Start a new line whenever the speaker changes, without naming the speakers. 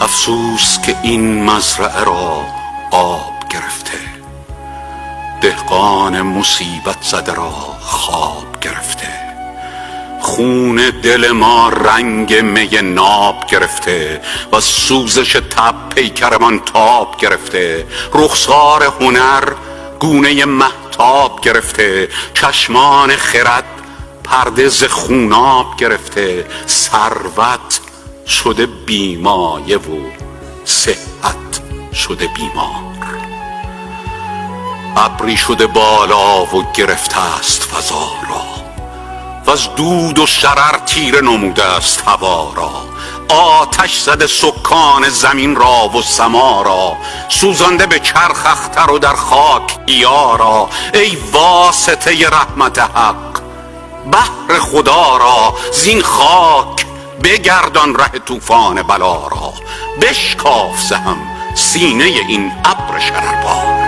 افسوس که این مزرعه را آب گرفته، دهقان مصیبت زده را خواب گرفته. خون دل ما رنگ می ناب گرفته و از سوزش تب پیکرمان تاب گرفته. رخسار هنر گونه مهتاب گرفته، چشمان خرد پرده ز خوناب گرفته. ثروت شده بیمایه و صحت شده بیمار. ابری شده بالا و گرفته است فضا را، و از دود و شرر تیره نموده است هوا را. آتش زده سکان زمین را و سما را، سوزانده به چرخ اختر و در خاک گیا را. ای واسطه رحمت حق بحر خدا را، زین خاک بگردان ره طوفان بلا را. بشکاف ز هم سینه این ابر شرربار.